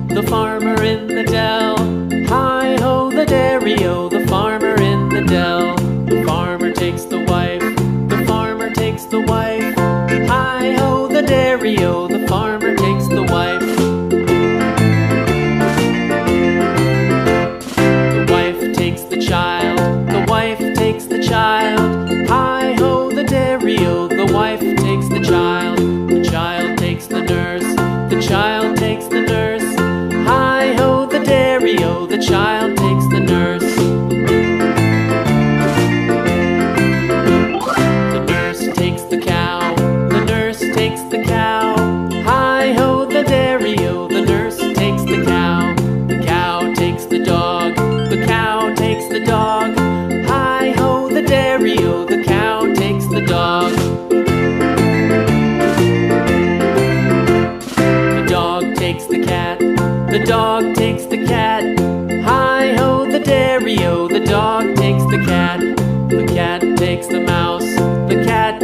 The farmer in the dell. Hi-ho, the dairy-o, the farmer in the dell. The farmer takes the wife, the farmer takes the wife. Hi-ho, the dairy-o, the farmer takes the wife. The wife takes the child, the wife takes the child. Hi-ho, the dairy-o, the wife takes the child. The child takes the nurse, the child takes the nurse. Hi-ho, the dairy-o, the child takes the nurse. The nurse takes the cow, the nurse takes the cow. Hi-ho, the dairy-o, the nurse takes the cow. The cow takes the dog, the cow takes the dog. Hi-ho, the dairy-o, the cow takes the dog. The dog takes the cat, the dog takes the cat. Hi-ho, the dairy-o, the dog takes the cat. The cat takes the mouse, the cat